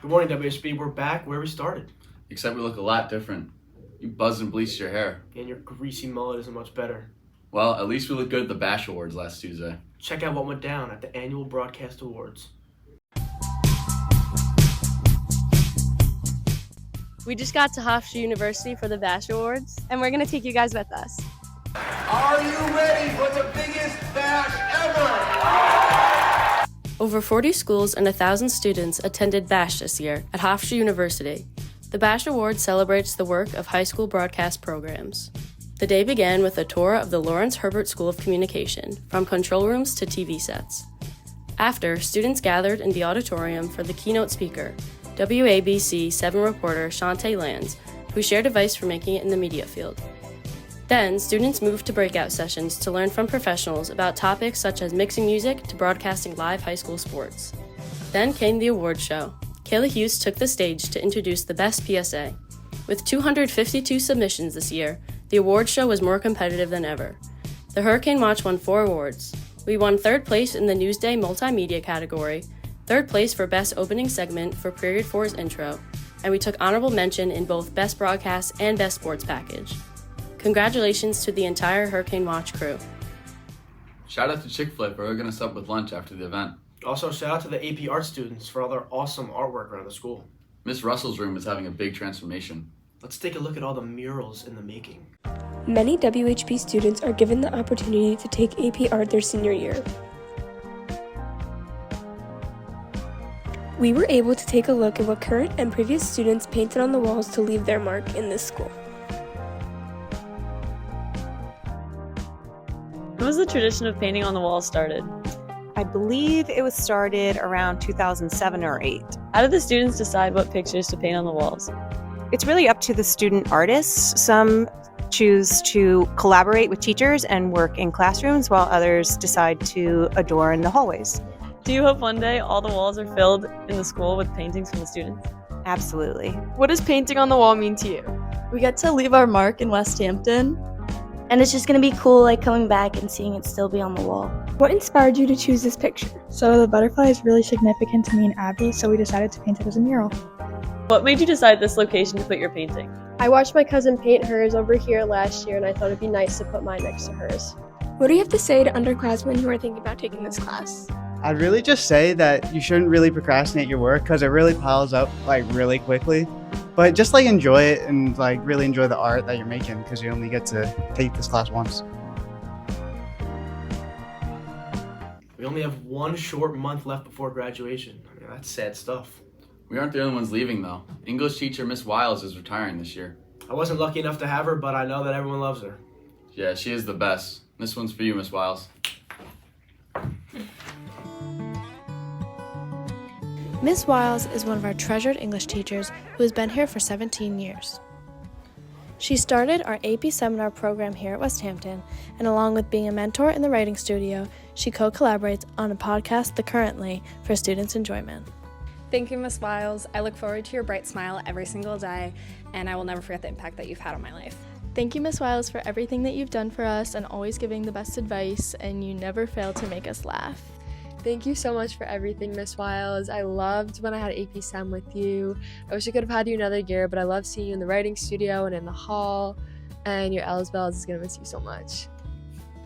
Good morning, WHB. We're back where we started. Except we look a lot different. You buzzed and bleached your hair. And your greasy mullet isn't much better. Well, at least we looked good at the Bash Awards last Tuesday. Check out what went down at the annual Broadcast Awards. We just got to Hofstra University for the Bash Awards, and we're going to take you guys with us. Are you ready for the biggest bash ever? Over 40 schools and 1,000 students attended Bash this year at Hofstra University. The Bash Award celebrates the work of high school broadcast programs. The day began with a tour of the Lawrence Herbert School of Communication, from control rooms to TV sets. After, students gathered in the auditorium for the keynote speaker, WABC 7 reporter Shantae Lands, who shared advice for making it in the media field. Then, students moved to breakout sessions to learn from professionals about topics such as mixing music to broadcasting live high school sports. Then came the award show. Kayla Hughes took the stage to introduce the best PSA. With 252 submissions this year, the award show was more competitive than ever. The Hurricane Watch won 4 awards. We won 3rd place in the Newsday Multimedia category, 3rd place for Best Opening Segment for Period 4's intro, and we took honorable mention in both Best Broadcast and Best Sports Package. Congratulations to the entire Hurricane Watch crew. Shout out to Chick-fil-A for hooking us up with lunch after the event. Also, shout out to the AP Art students for all their awesome artwork around the school. Miss Russell's room is having a big transformation. Let's take a look at all the murals in the making. Many WHP students are given the opportunity to take AP Art their senior year. We were able to take a look at what current and previous students painted on the walls to leave their mark in this school. When was the tradition of painting on the walls started? I believe it was started around 2007 or 8. How did the students decide what pictures to paint on the walls? It's really up to the student artists. Some choose to collaborate with teachers and work in classrooms, while others decide to adorn the hallways. Do you hope one day all the walls are filled in the school with paintings from the students? Absolutely. What does painting on the wall mean to you? We get to leave our mark in West Hampton. And it's just going to be cool, like coming back and seeing it still be on the wall. What inspired you to choose this picture? So the butterfly is really significant to me and Abby, so we decided to paint it as a mural. What made you decide this location to put your painting? I watched my cousin paint hers over here last year, and I thought it'd be nice to put mine next to hers. What do you have to say to underclassmen who are thinking about taking this class? I'd really just say that you shouldn't really procrastinate your work because it really piles up really quickly. But just enjoy it and really enjoy the art that you're making because you only get to take this class once. We only have 1 short month left before graduation. I mean, that's sad stuff. We aren't the only ones leaving though. English teacher Miss Wiles is retiring this year. I wasn't lucky enough to have her, but I know that everyone loves her. Yeah, she is the best. This one's for you, Miss Wiles. Ms. Wiles is one of our treasured English teachers who has been here for 17 years. She started our AP seminar program here at West Hampton, and along with being a mentor in the writing studio, she co-collaborates on a podcast, The Currently, for students' enjoyment. Thank you, Ms. Wiles. I look forward to your bright smile every single day, and I will never forget the impact that you've had on my life. Thank you, Ms. Wiles, for everything that you've done for us and always giving the best advice, and you never fail to make us laugh. Thank you so much for everything, Miss Wiles. I loved when I had AP Sem with you. I wish I could have had you another year, but I love seeing you in the writing studio and in the hall. And your Els Bells is going to miss you so much.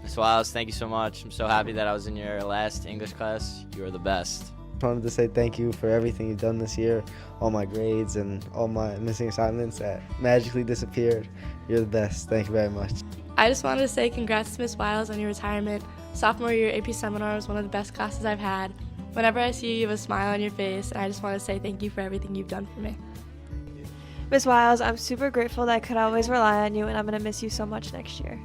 Miss Wiles, thank you so much. I'm so happy that I was in your last English class. You are the best. I wanted to say thank you for everything you've done this year, all my grades and all my missing assignments that magically disappeared. You're the best. Thank you very much. I just wanted to say congrats to Ms. Wiles on your retirement. Sophomore year AP seminar was one of the best classes I've had. Whenever I see you, you have a smile on your face, and I just want to say thank you for everything you've done for me. Ms. Wiles, I'm super grateful that I could always rely on you, and I'm going to miss you so much next year.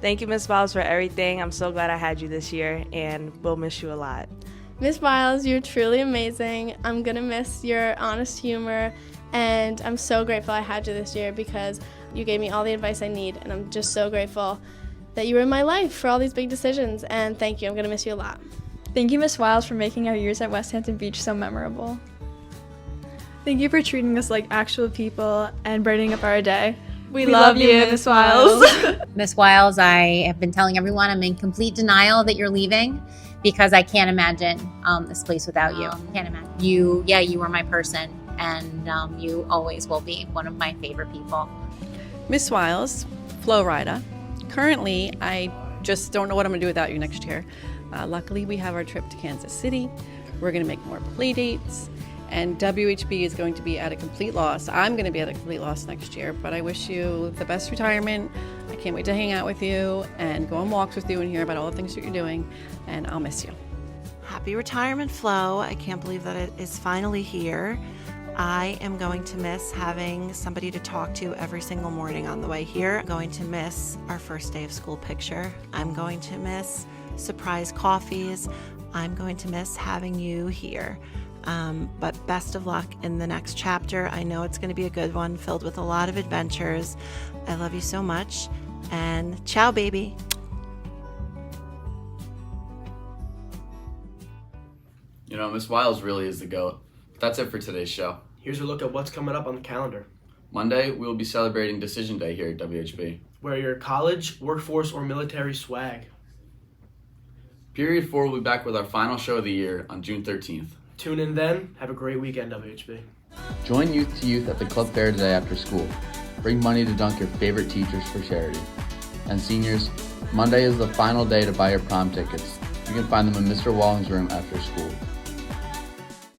Thank you, Ms. Wiles, for everything. I'm so glad I had you this year, and we'll miss you a lot. Ms. Wiles, you're truly amazing. I'm going to miss your honest humor, and I'm so grateful I had you this year because you gave me all the advice I need, and I'm just so grateful that you were in my life for all these big decisions, and thank you. I'm going to miss you a lot. Thank you, Ms. Wiles, for making our years at West Hampton Beach so memorable. Thank you for treating us like actual people and brightening up our day. We love you, Ms. Wiles. Ms. Wiles, I have been telling everyone I'm in complete denial that you're leaving. because I can't imagine this place without you. Can't imagine. You were my person, and you always will be one of my favorite people. Miss Wiles, Flow Rider. Currently, I just don't know what I'm going to do without you next year. Luckily, we have our trip to Kansas City. We're going to make more play dates, and WHB is going to be at a complete loss. I'm going to be at a complete loss next year, but I wish you the best retirement. I can't wait to hang out with you and go on walks with you and hear about all the things that you're doing, and I'll miss you. Happy retirement, Flo. I can't believe that it is finally here. I am going to miss having somebody to talk to every single morning on the way here. I'm going to miss our first day of school picture. I'm going to miss surprise coffees. I'm going to miss having you here. But best of luck in the next chapter. I know it's going to be a good one, filled with a lot of adventures. I love you so much, and ciao, baby. You know, Miss Wiles really is the GOAT. That's it for today's show. Here's a look at what's coming up on the calendar. Monday, we will be celebrating Decision Day here at WHB. Wear your college, workforce, or military swag. Period 4 will be back with our final show of the year on June 13th. Tune in then. Have a great weekend, WHB. Join Youth to Youth at the club fair today after school. Bring money to dunk your favorite teachers for charity. And seniors, Monday is the final day to buy your prom tickets. You can find them in Mr. Walling's room after school.